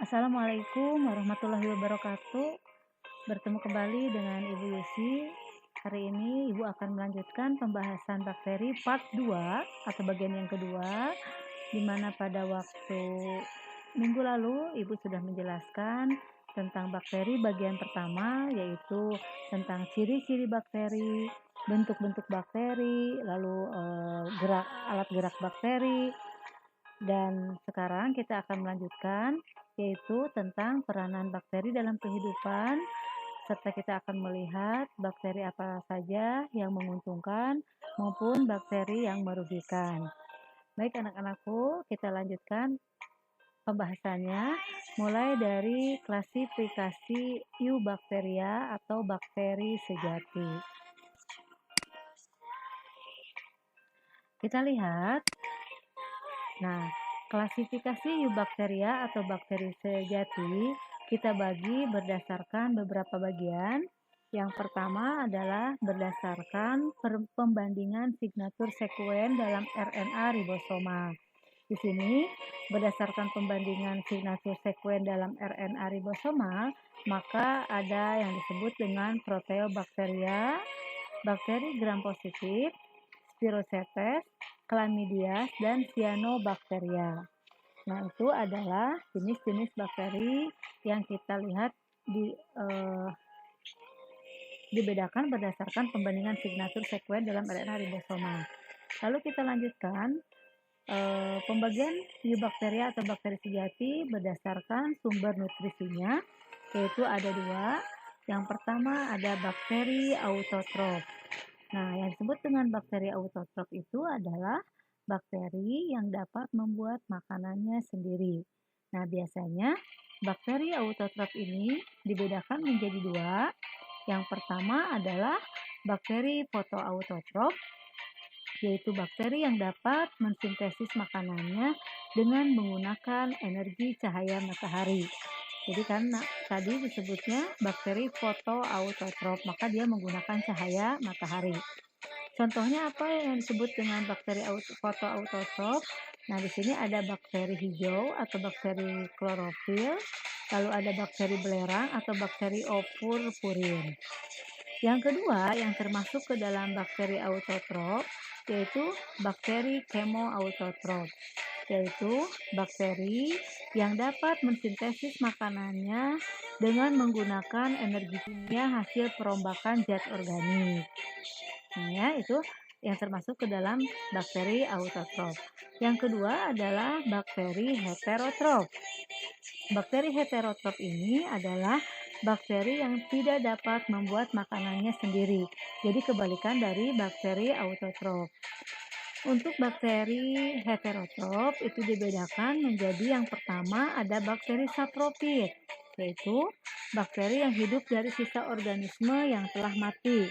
Assalamualaikum warahmatullahi wabarakatuh. Bertemu kembali dengan Ibu Yusi. Hari ini Ibu akan melanjutkan pembahasan bakteri part 2 atau bagian yang kedua, di mana pada waktu minggu lalu Ibu sudah menjelaskan tentang bakteri bagian pertama, yaitu tentang ciri-ciri bakteri, bentuk-bentuk bakteri, lalu alat gerak bakteri. Dan sekarang kita akan melanjutkan, yaitu tentang peranan bakteri dalam kehidupan, serta kita akan melihat bakteri apa saja yang menguntungkan maupun bakteri yang merugikan. Baik anak-anakku, kita lanjutkan pembahasannya mulai dari klasifikasi Eubacteria atau bakteri sejati. Kita lihat. Nah, klasifikasi Eubacteria atau bakteri sejati kita bagi berdasarkan beberapa bagian. Yang pertama adalah berdasarkan pembandingan signatur sekuen dalam RNA ribosoma. Di sini, berdasarkan pembandingan signatur sekuen dalam RNA ribosoma, maka ada yang disebut dengan Proteobacteria, bakteri gram positif, Spirochetes, Chlamydia, dan Cyanobacteria. Nah, itu adalah jenis-jenis bakteri yang kita lihat dibedakan berdasarkan pembandingan signatur sekuen dalam RNA ribosoma. Lalu kita lanjutkan pembagian Eubacteria atau bakteri sejati berdasarkan sumber nutrisinya, yaitu ada dua. Yang pertama ada bakteri autotrof. Nah, yang disebut dengan bakteri autotrof itu adalah bakteri yang dapat membuat makanannya sendiri. Nah, biasanya bakteri autotrof ini dibedakan menjadi dua. Yang pertama adalah bakteri fotoautotrof, yaitu bakteri yang dapat mensintesis makanannya dengan menggunakan energi cahaya matahari. Jadi kan tadi disebutnya bakteri fotoautotrof, maka dia menggunakan cahaya matahari. Contohnya apa yang disebut dengan bakteri fotoautotrof? Nah, di sini ada bakteri hijau atau bakteri klorofil, lalu ada bakteri belerang atau bakteri opurpurin. Yang kedua yang termasuk ke dalam bakteri autotrof yaitu bakteri chemoautotrof, yaitu bakteri yang dapat mensintesis makanannya dengan menggunakan energi kimia hasil perombakan zat organik. Nah, ya, itu yang termasuk ke dalam bakteri autotrof. Yang kedua adalah bakteri heterotrof. Bakteri heterotrof ini adalah bakteri yang tidak dapat membuat makanannya sendiri. Jadi kebalikan dari bakteri autotrof. Untuk bakteri heterotrof itu dibedakan menjadi yang pertama ada bakteri saprofit, yaitu bakteri yang hidup dari sisa organisme yang telah mati.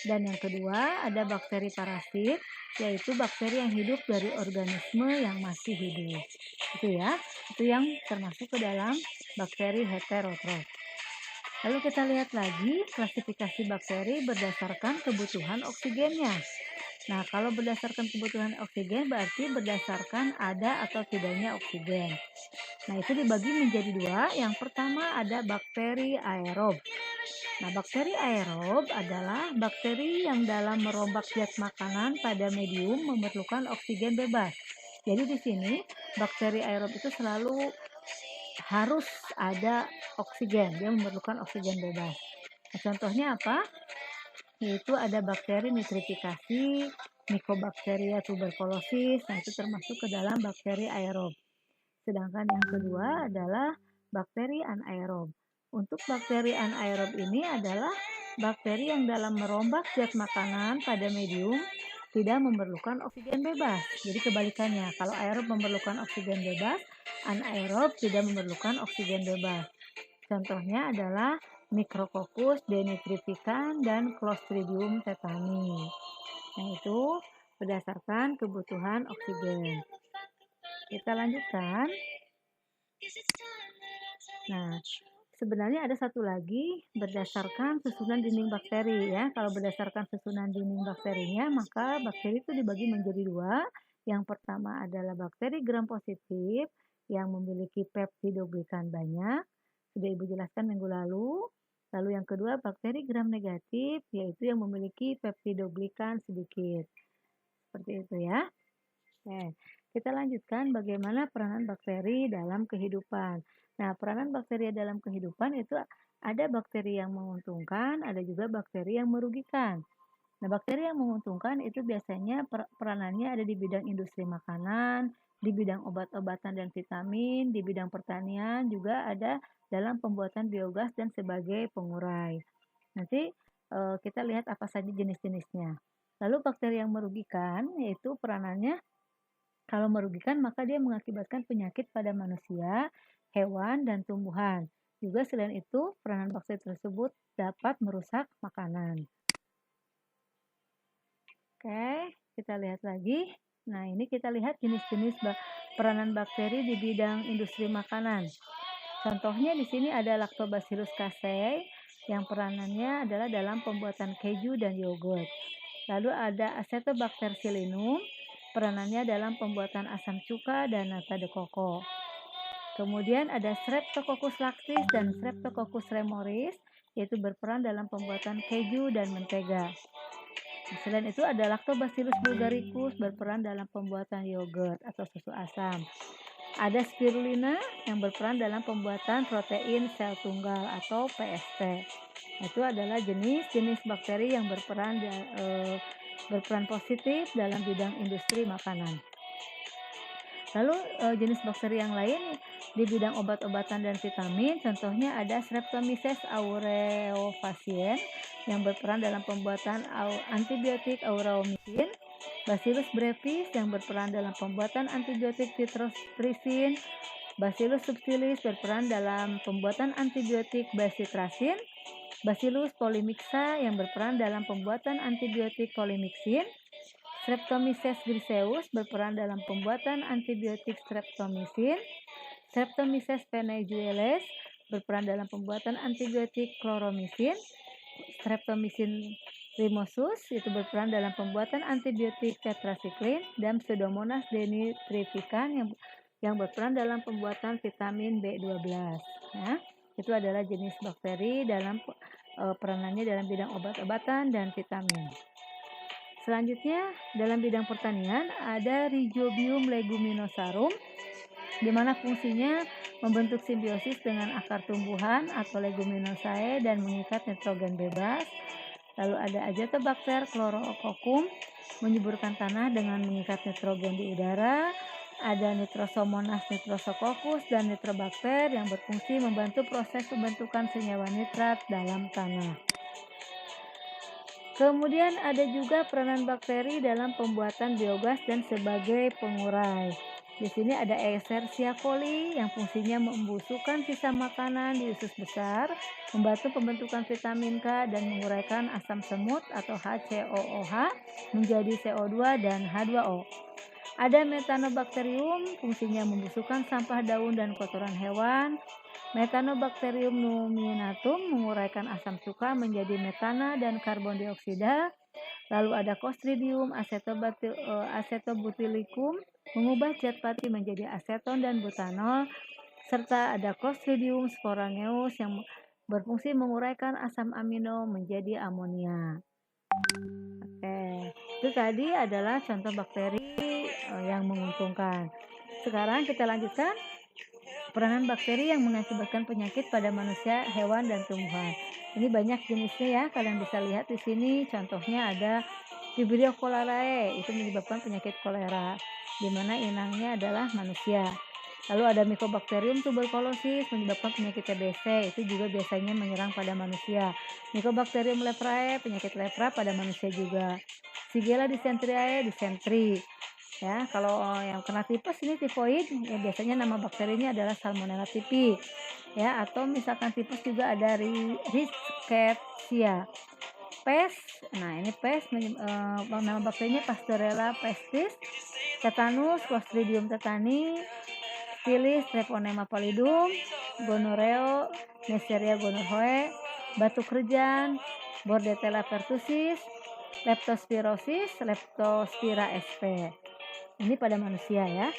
Dan yang kedua ada bakteri parasit, yaitu bakteri yang hidup dari organisme yang masih hidup. Itu yang termasuk ke dalam bakteri heterotrof. Lalu kita lihat lagi klasifikasi bakteri berdasarkan kebutuhan oksigennya. Nah, kalau berdasarkan kebutuhan oksigen berarti berdasarkan ada atau tidaknya oksigen. Nah, itu dibagi menjadi dua. Yang pertama ada bakteri aerob. Nah, bakteri aerob adalah bakteri yang dalam merombak zat makanan pada medium memerlukan oksigen bebas. Jadi di sini bakteri aerob itu selalu harus ada oksigen, dia memerlukan oksigen bebas. Nah, contohnya apa? Yaitu ada bakteri nitrifikasi, Mycobacteria tuberculosis, nah itu termasuk ke dalam bakteri aerob. Sedangkan yang kedua adalah bakteri anaerob. Untuk bakteri anaerob ini adalah bakteri yang dalam merombak zat makanan pada medium tidak memerlukan oksigen bebas. Jadi kebalikannya, kalau aerob memerlukan oksigen bebas, anaerob tidak memerlukan oksigen bebas. Contohnya adalah Micrococcus denitrificans dan Clostridium tetani. Nah, itu berdasarkan kebutuhan oksigen. Kita lanjutkan. Nah, sebenarnya ada satu lagi berdasarkan susunan dinding bakteri ya. Kalau berdasarkan susunan dinding bakterinya, maka bakteri itu dibagi menjadi dua. Yang pertama adalah bakteri gram positif, yang memiliki peptidoglikan banyak, sudah Ibu jelaskan minggu lalu. Lalu yang kedua bakteri gram negatif, yaitu yang memiliki peptidoglikan sedikit. Seperti itu ya. Oke, kita lanjutkan bagaimana peranan bakteri dalam kehidupan. Nah, peranan bakteri dalam kehidupan itu ada bakteri yang menguntungkan, ada juga bakteri yang merugikan. Nah, bakteri yang menguntungkan itu biasanya peranannya ada di bidang industri makanan, di bidang obat-obatan dan vitamin, di bidang pertanian, juga ada dalam pembuatan biogas dan sebagai pengurai. Nanti kita lihat apa saja jenis-jenisnya. Lalu bakteri yang merugikan yaitu peranannya kalau merugikan maka dia mengakibatkan penyakit pada manusia, hewan, dan tumbuhan. Juga selain itu, peranan bakteri tersebut dapat merusak makanan. Oke, kita lihat lagi. Nah, ini kita lihat jenis-jenis peranan bakteri di bidang industri makanan. Contohnya di sini ada Lactobacillus casei yang peranannya adalah dalam pembuatan keju dan yogurt. Lalu ada Acetobacter sillinum, peranannya dalam pembuatan asam cuka dan nata de coco. Kemudian ada Streptococcus lactis dan Streptococcus remoris, yaitu berperan dalam pembuatan keju dan mentega. Selain itu ada Lactobacillus bulgaricus berperan dalam pembuatan yogurt atau susu asam. Ada spirulina yang berperan dalam pembuatan protein sel tunggal atau PST. Itu adalah jenis-jenis bakteri yang berperan positif dalam bidang industri makanan. Lalu jenis bakteri yang lain di bidang obat-obatan dan vitamin, contohnya ada Streptomyces aureofaciens yang berperan dalam pembuatan antibiotik aureomycin, Bacillus brevis yang berperan dalam pembuatan antibiotik citromycin, Bacillus subtilis berperan dalam pembuatan antibiotik bacitracin, Bacillus polymixa yang berperan dalam pembuatan antibiotik polymyxin, Streptomyces griseus berperan dalam pembuatan antibiotik streptomycin, Streptomyces venezuelae berperan dalam pembuatan antibiotik chloromycin, Streptomycin rhinosus itu berperan dalam pembuatan antibiotik tetracycline, dan Pseudomonas denitrificans yang berperan dalam pembuatan vitamin B12. Nah, itu adalah jenis bakteri dalam peranannya dalam bidang obat-obatan dan vitamin. Selanjutnya, dalam bidang pertanian ada Rhizobium leguminosarum, di mana fungsinya membentuk simbiosis dengan akar tumbuhan atau leguminosae dan mengikat nitrogen bebas. Lalu ada Azotobacter chlorococcum, menyuburkan tanah dengan mengikat nitrogen di udara. Ada Nitrosomonas nitrosococcus dan Nitrobacter yang berfungsi membantu proses pembentukan senyawa nitrat dalam tanah. Kemudian ada juga peranan bakteri dalam pembuatan biogas dan sebagai pengurai. Di sini ada Escherichia coli yang fungsinya membusukkan sisa makanan di usus besar, membantu pembentukan vitamin K dan menguraikan asam semut atau HCOOH menjadi CO2 dan H2O. Ada Methanobacterium, fungsinya membusukkan sampah daun dan kotoran hewan. Methanobacterium nominatum menguraikan asam cuka menjadi metana dan karbon dioksida. Lalu ada Clostridium acetobutylicum mengubah zat pati menjadi aseton dan butanol, serta ada Clostridium sporangeus yang berfungsi menguraikan asam amino menjadi amonia. Oke, itu tadi adalah contoh bakteri yang menguntungkan. Sekarang kita lanjutkan peranan bakteri yang mengakibatkan penyakit pada manusia, hewan, dan tumbuhan. Ini banyak jenisnya ya, kalian bisa lihat di sini. Contohnya ada Vibrio cholerae, itu menyebabkan penyakit kolera, di mana inangnya adalah manusia. Lalu ada Mycobacterium tuberculosis menyebabkan penyakit TBC, itu juga biasanya menyerang pada manusia. Mycobacterium leprae, penyakit lepra pada manusia juga. Shigella dysenteriae, disentri. Ya, kalau yang kena tipes ini tifoid, ya biasanya nama bakterinya adalah Salmonella typhi. Ya, atau misalkan tipes juga ada Rickettsia. Pes, nah ini pes, nama bakterinya Pasteurella pestis. Tetanus, Clostridium tetani, Stilis, Treponema pallidum, Gonorrhea, Neisseria gonorrhoeae, batuk kerjan, Bordetella pertussis, Leptospirosis, Leptospira sp. Ini pada manusia ya.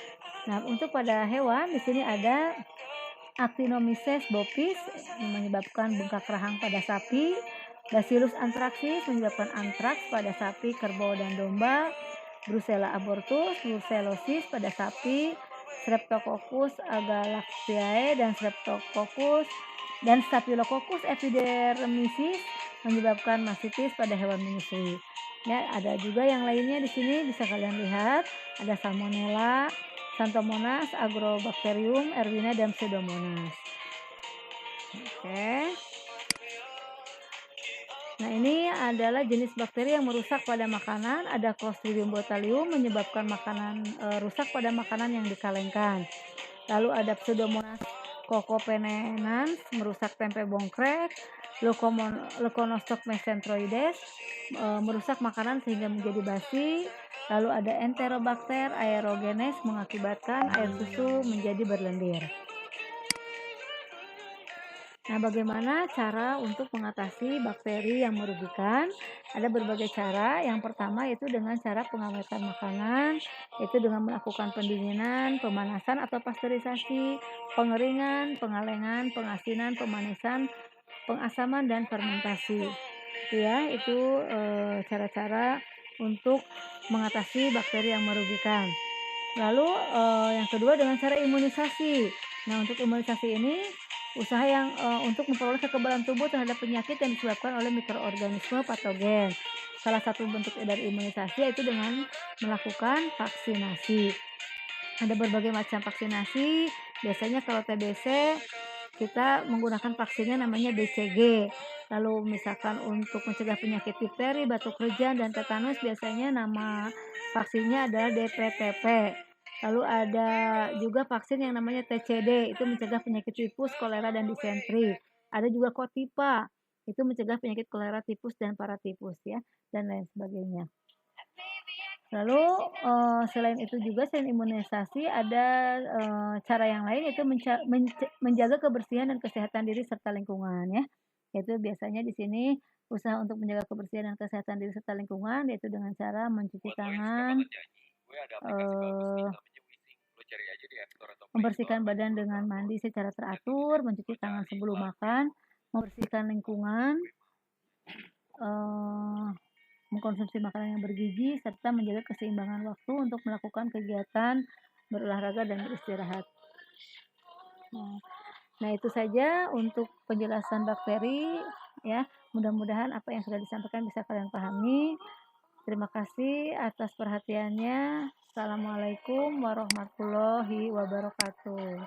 Nah, untuk pada hewan di sini ada Actinomyces bovis menyebabkan bengkak rahang pada sapi, Bacillus anthracis menyebabkan antraks pada sapi, kerbau, dan domba, Brucella abortus, brucellosis pada sapi, Streptococcus agalactiae dan Staphylococcus epidermicis menyebabkan mastitis pada hewan menyusui. Ya, ada juga yang lainnya di sini bisa kalian lihat, ada Salmonella, Xanthomonas, Agrobacterium, Erwina, dan Pseudomonas. Oke. Nah, ini adalah jenis bakteri yang merusak pada makanan. Ada Clostridium botulinum menyebabkan makanan rusak pada makanan yang dikalengkan. Lalu ada Pseudomonas cocopenetrans merusak tempe bongkrek. Leuconostoc mesenteroides merusak makanan sehingga menjadi basi. Lalu ada Enterobacter aerogenes mengakibatkan air susu menjadi berlendir. Nah, bagaimana cara untuk mengatasi bakteri yang merugikan? Ada berbagai cara. Yang pertama yaitu dengan cara pengawetan makanan, yaitu dengan melakukan pendinginan, pemanasan atau pasteurisasi, pengeringan, pengalengan, pengasinan, pemanisan, pengasaman, dan fermentasi. Itu cara-cara untuk mengatasi bakteri yang merugikan. Lalu yang kedua dengan cara imunisasi. Nah, untuk imunisasi ini usaha yang untuk memperoleh kekebalan tubuh terhadap penyakit yang disebabkan oleh mikroorganisme patogen. Salah satu bentuk dari imunisasi yaitu dengan melakukan vaksinasi. Ada berbagai macam vaksinasi. Biasanya kalau TBC kita menggunakan vaksinnya namanya BCG. Lalu misalkan untuk mencegah penyakit difteri, batuk kerjan, dan tetanus biasanya nama vaksinnya adalah DPTP. Lalu ada juga vaksin yang namanya TCD, itu mencegah penyakit tipus, kolera, dan disentri. Ada juga Kotipa, itu mencegah penyakit kolera, tipus, dan paratipus ya, dan lain sebagainya. Lalu selain itu juga selain imunisasi ada cara yang lain yaitu menjaga kebersihan dan kesehatan diri serta lingkungan ya. Yaitu biasanya di sini usaha untuk menjaga kebersihan dan kesehatan diri serta lingkungan yaitu dengan cara mencuci tangan, membersihkan badan dengan mandi secara teratur, mencuci tangan sebelum makan, membersihkan lingkungan, mengkonsumsi makanan yang bergizi, serta menjaga keseimbangan waktu untuk melakukan kegiatan berolahraga dan beristirahat. Nah, itu saja untuk penjelasan bakteri ya. Mudah-mudahan apa yang sudah disampaikan bisa kalian pahami. Terima kasih atas perhatiannya. Assalamualaikum warahmatullahi wabarakatuh.